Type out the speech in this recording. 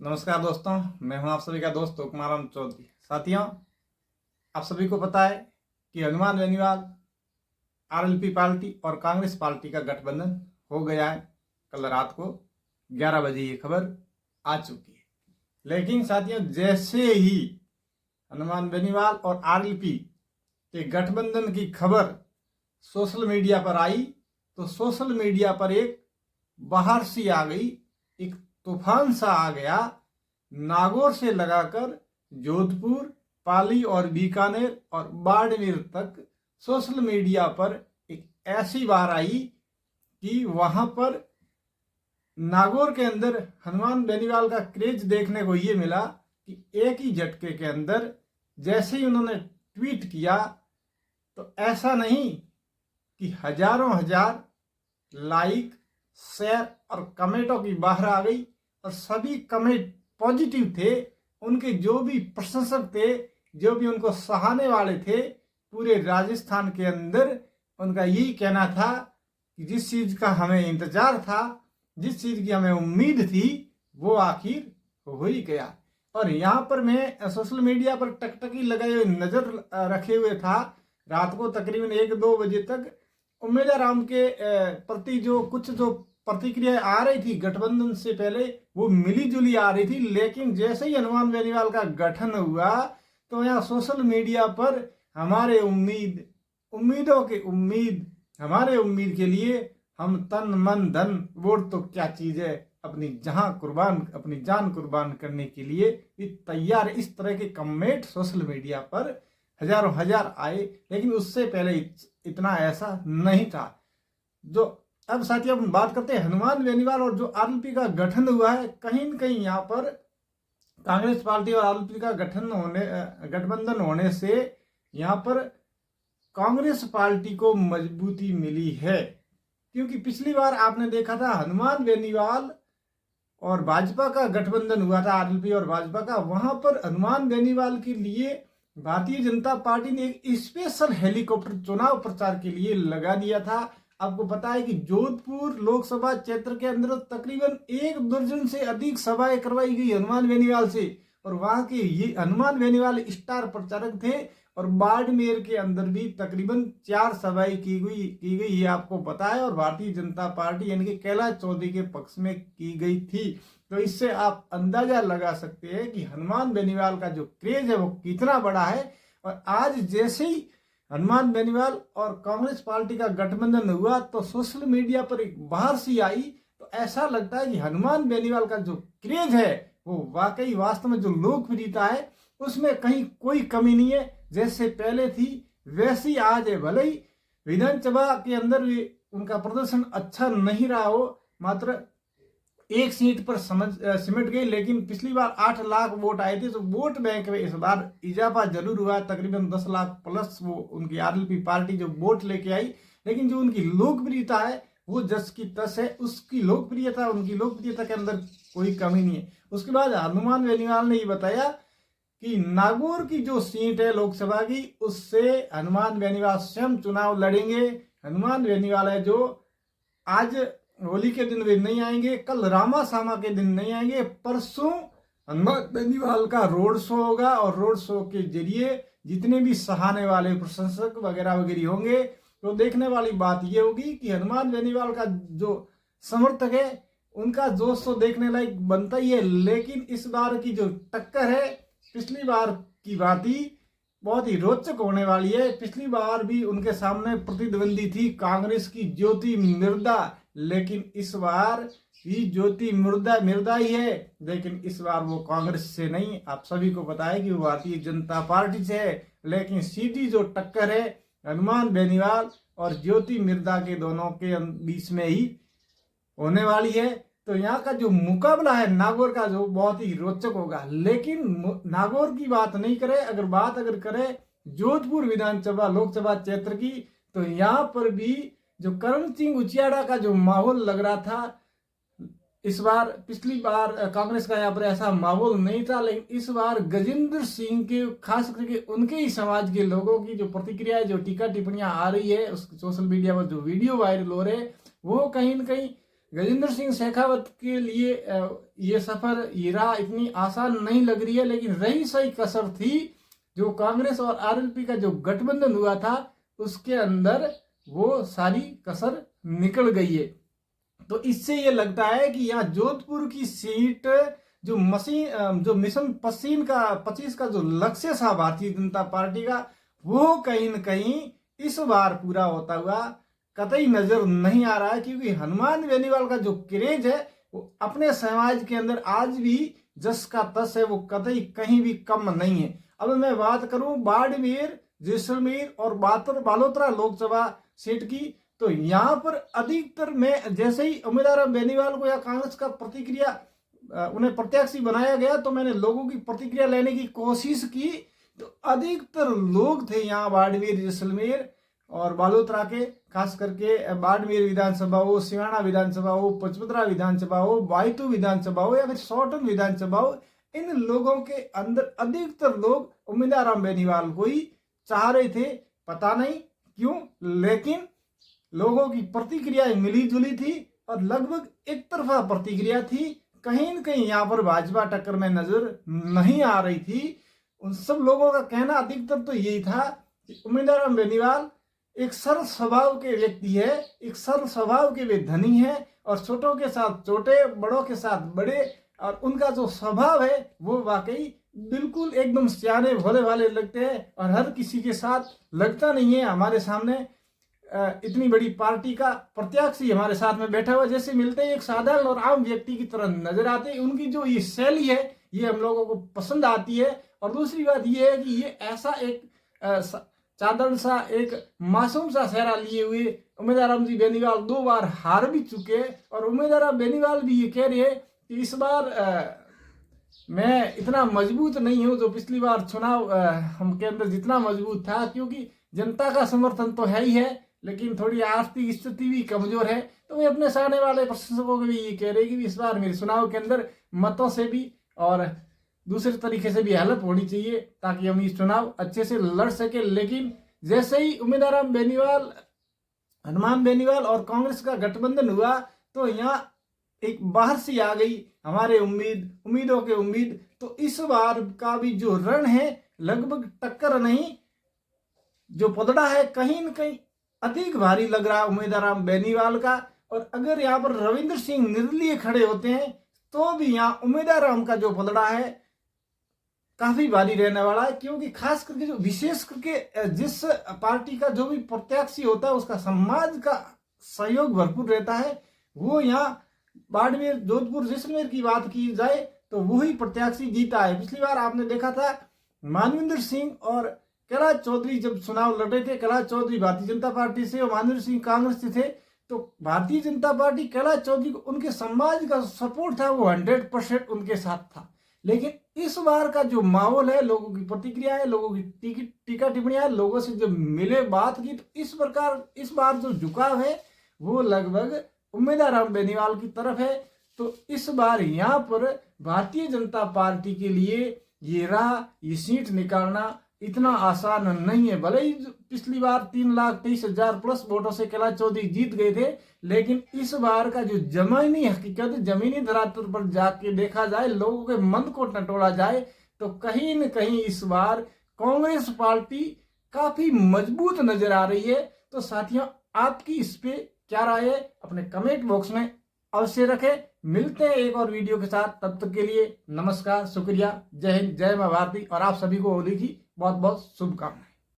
नमस्कार दोस्तों, मैं हूं आप सभी का दोस्त कुमाराम चौधरी। साथियों, आप सभी को पता है कि हनुमान बेनीवाल, आरएलपी पार्टी और कांग्रेस पार्टी का गठबंधन हो गया है। कल रात को 11 बजे ये खबर आ चुकी है। लेकिन साथियों, जैसे ही हनुमान बेनीवाल और आरएलपी के गठबंधन की खबर सोशल मीडिया पर आई तो सोशल मीडिया पर एक बाहर सी आ गई, एक तूफान सा आ गया। नागौर से लगाकर जोधपुर, पाली और बीकानेर और बाड़मेर तक सोशल मीडिया पर एक ऐसी बार आई कि वहां पर नागौर के अंदर हनुमान बेनीवाल का क्रेज देखने को ये मिला कि एक ही झटके के अंदर जैसे ही उन्होंने ट्वीट किया तो ऐसा नहीं कि हजारों हजार लाइक, शेयर और कमेंटों की बाहर आ गई और सभी कमेंट पॉजिटिव थे। उनके जो भी प्रशंसक थे, जो भी उनको सराहने वाले थे, पूरे राजस्थान के अंदर उनका यही कहना था कि जिस चीज का हमें इंतजार था, जिस चीज की हमें उम्मीद थी, वो आखिर हो ही गया। और यहाँ पर मैं सोशल मीडिया पर टकटकी लगाए हुए नजर रखे हुए था। रात को तकरीबन 1-2 बजे तक उम्मीदा राम के प्रति जो प्रतिक्रिया आ रही थी गठबंधन से पहले, वो मिली जुली आ रही थी। लेकिन जैसे ही हनुमान बेनीवाल का गठन हुआ तो यहाँ सोशल मीडिया पर हमारे उम्मीदों के हमारे उम्मीद के लिए हम तन मन धन वोट तो क्या चीज है, अपनी जान कुर्बान करने के लिए भी तैयार। इस तरह के कमेंट सोशल मीडिया पर हजारों हजार आए, लेकिन उससे पहले इतना ऐसा नहीं था। जो अब साथियों हम बात करते हैं हनुमान बेनीवाल और जो आरएलपी का गठन हुआ है, कहीं न कहीं यहाँ पर कांग्रेस पार्टी और आरएलपी का गठबंधन होने से यहाँ पर कांग्रेस पार्टी को मजबूती मिली है। क्योंकि पिछली बार आपने देखा था हनुमान बेनीवाल और भाजपा का गठबंधन हुआ था, आरएलपी और भाजपा का। वहां पर हनुमान बेनीवाल के लिए भारतीय जनता पार्टी ने एक स्पेशल हेलीकॉप्टर चुनाव प्रचार के लिए लगा दिया था। आपको पता है कि जोधपुर लोकसभा क्षेत्र के अंदर तकरीबन 1 दर्जन से अधिक सभाएं करवाई गई हनुमान बेनीवाल से, और वहां के ये हनुमान बेनीवाल स्टार प्रचारक थे। और बाड़मेर के अंदर भी तकरीबन 4 सभाएं की गई ये आपको पता है, और भारतीय जनता पार्टी यानी कि कैलाश चौधरी के पक्ष में की गई थी। तो इससे आप अंदाजा लगा सकते हैं कि हनुमान बेनीवाल का जो क्रेज है वो कितना बड़ा है। और आज जैसे ही हनुमान बेनीवाल और कांग्रेस पार्टी का गठबंधन हुआ तो सोशल मीडिया पर एक बाहर सी आई, तो ऐसा लगता है कि हनुमान बेनीवाल का जो क्रेज है वो वाकई वास्तव में जो लोकप्रियता है उसमें कहीं कोई कमी नहीं है। जैसे पहले थी वैसी आज है। भले ही विधानसभा के अंदर भी उनका प्रदर्शन अच्छा नहीं रहा हो, मात्र एक सीट पर सिमट गई, लेकिन पिछली बार 8 लाख वोट आए थे। तो वोट बैंक में इस बार इजाफा जरूर हुआ, तकरीबन 10 लाख प्लस वो उनकी आरएलपी पार्टी जो वोट लेके आई। लेकिन जो उनकी लोकप्रियता है वो जस की तस है, उनकी लोकप्रियता के अंदर कोई कमी नहीं है। उसके बाद हनुमान बेनीवाल ने ये बताया कि नागौर की जो सीट है लोकसभा की, उससे हनुमान बेनीवाल स्वयं चुनाव लड़ेंगे। हनुमान बेनीवाल है जो आज होली के दिन वे नहीं आएंगे, कल रामा सामा के दिन नहीं आएंगे, परसों हनुमान बेनीवाल का रोड शो होगा और रोड शो के जरिए जितने भी सराहने वाले प्रशंसक वगैरह होंगे, तो देखने वाली बात यह होगी कि हनुमान बेनीवाल का जो समर्थक है उनका जोश तो देखने लायक बनता ही है। लेकिन इस बार की जो टक्कर है पिछली बार की भांति बहुत ही रोचक होने वाली है। पिछली बार भी उनके सामने प्रतिद्वंदी थी कांग्रेस की ज्योति मिर्धा, लेकिन इस बार भी ज्योति मिर्धा ही है, लेकिन इस बार वो कांग्रेस से नहीं, आप सभी को पता है कि वो भारतीय जनता पार्टी से है। लेकिन सीधी जो टक्कर है हनुमान बेनीवाल और ज्योति मिर्धा के दोनों के बीच में ही होने वाली है। तो यहाँ का जो मुकाबला है नागौर का जो बहुत ही रोचक होगा। लेकिन नागौर की बात नहीं करे, अगर करे जोधपुर विधानसभा लोकसभा क्षेत्र की, तो यहाँ पर भी जो करण सिंह उचियाड़ा का जो माहौल लग रहा था, इस बार पिछली बार कांग्रेस का यहाँ पर ऐसा माहौल नहीं था, लेकिन इस बार गजेंद्र सिंह के खास करके उनके ही समाज के लोगों की जो प्रतिक्रिया जो टीका टिप्पणियां आ रही है, उस सोशल मीडिया पर जो वीडियो वायरल हो रहे हैं, वो कहीं न कहीं गजेंद्र सिंह शेखावत के लिए ये सफर, ये राह इतनी आसान नहीं लग रही है, लेकिन रही सही कसर थी जो कांग्रेस और आरएलपी का जो गठबंधन हुआ था उसके अंदर वो सारी कसर निकल गई है। तो इससे ये लगता है कि यहाँ जोधपुर की सीट जो मिशन 25 का जो लक्ष्य था भारतीय जनता पार्टी का, वो कहीं न कहीं इस बार पूरा होता हुआ कतई नजर नहीं आ रहा है, क्योंकि हनुमान बेनीवाल का जो क्रेज है वो अपने समाज के अंदर आज भी जस का तस है, वो कतई कहीं भी कम नहीं है। अब मैं बात करूं बाड़मेर, जैसलमेर और बालोतरा लोकसभा सीट की, तो यहाँ पर अधिकतर में जैसे ही उम्मीदवार बेनीवाल को या कांग्रेस का उन्हें प्रत्याशी बनाया गया, तो मैंने लोगों की प्रतिक्रिया लेने की कोशिश की, तो अधिकतर लोग थे यहाँ बाड़मेर, जैसलमेर और बालोतरा के, खास करके बाड़मेर विधानसभा हो, सिवाना विधानसभा हो, पचपदरा विधानसभा हो, बायतू विधानसभा हो या फिर सौटन विधानसभा हो, इन लोगों के अंदर अधिकतर लोग उम्मीदवार बेनीवाल को ही चाह रहे थे। पता नहीं क्यों, लेकिन लोगों की प्रतिक्रिया मिली जुली थी और लगभग एक तरफा प्रतिक्रिया थी। कहीं न कहीं यहाँ पर भाजपा टक्कर में नजर नहीं आ रही थी। उन सब लोगों का कहना अधिकतर तो यही था कि उम्मीदवार बेनीवाल एक सरल स्वभाव के व्यक्ति है, एक सरल स्वभाव के वे धनी है और छोटों के साथ छोटे, बड़ों के साथ बड़े, और उनका जो स्वभाव है वो वाकई बिल्कुल एकदम सियाने भोले भाले लगते हैं और हर किसी के साथ लगता नहीं है। हमारे सामने इतनी बड़ी पार्टी का प्रत्याशी हमारे साथ में बैठा हुआ जैसे मिलते हैं, एक साधारण और आम व्यक्ति की तरह नजर आते हैं। उनकी जो ये शैली है ये हम लोगों को पसंद आती है। और दूसरी बात ये है कि ये ऐसा एक साधारण सा, एक मासूम सा चेहरा लिए हुए उम्मीदवार जी बेनीवाल 2 बार हार भी चुके, और उम्मीदवार बेनीवाल भी ये कह रहे हैं कि इस बार मैं इतना मजबूत नहीं हूं जो पिछली बार चुनाव हमके अंदर जितना मजबूत था, क्योंकि जनता का समर्थन तो है ही है, लेकिन थोड़ी आर्थिक स्थिति भी कमजोर है। तो वे अपने सामने वाले प्रशंसकों को भी ये कह रहे हैं कि इस बार मेरे चुनाव के अंदर मतों से भी और दूसरे तरीके से भी हेल्प होनी चाहिए ताकि हम इस चुनाव अच्छे से लड़ सके। लेकिन जैसे ही उम्मीदवार बेनीवाल, हनुमान बेनीवाल और कांग्रेस का गठबंधन हुआ, तो यहाँ एक बाहर से आ गई हमारे उम्मीदों के उम्मीद। तो इस बार का भी जो रण है लगभग टक्कर नहीं, जो पलड़ा है कहीं न कहीं अधिक भारी लग रहा है उम्मीदवार बेनीवाल का। और अगर यहाँ पर रविंद्र सिंह निर्दलीय खड़े होते हैं तो भी यहाँ उम्मीदवार का जो पलड़ा है काफी भारी रहने वाला है, क्योंकि खास करके जो विशेष करके जिस पार्टी का जो भी प्रत्याशी होता है उसका समाज का सहयोग भरपूर रहता है। वो यहाँ बाड़मेर, जोधपुर, जैसलमेर की बात की जाए तो वही प्रत्याशी जीता है। पिछली बार आपने देखा था मानविंदर सिंह और कैलाश चौधरी जब चुनाव लड़े थे, कैलाश चौधरी भारतीय जनता पार्टी से और मानविंदर सिंह कांग्रेस से थे, तो भारतीय जनता पार्टी कैलाश चौधरी को उनके समाज का सपोर्ट था वो 100% उनके साथ था। लेकिन इस बार का जो माहौल है, लोगों की प्रतिक्रिया है, लोगों की टीका टिप्पणियां है, लोगों से जब मिले बात की, तो इस बार जो झुकाव है वो लगभग उम्मीदवार बेनीवाल की तरफ है। तो इस बार यहाँ पर भारतीय जनता पार्टी के लिए ये राह, ये सीट निकालना इतना आसान नहीं है। भले ही पिछली बार 3,23,000 प्लस वोटों से कैलाश चौधरी जीत गए थे, लेकिन इस बार का जो जमीनी हकीकत, जमीनी धरातल पर जाके देखा जाए, लोगों के मन को टटोला जाए, तो कहीं न कहीं इस बार कांग्रेस पार्टी काफी मजबूत नजर आ रही है। तो साथियों, आपकी इस पे क्या राय है अपने कमेंट बॉक्स में अवश्य रखें। मिलते हैं एक और वीडियो के साथ, तब तक के लिए नमस्कार, शुक्रिया, जय हिंद, जय मां भारती, और आप सभी को होली की बहुत बहुत शुभकामनाएं।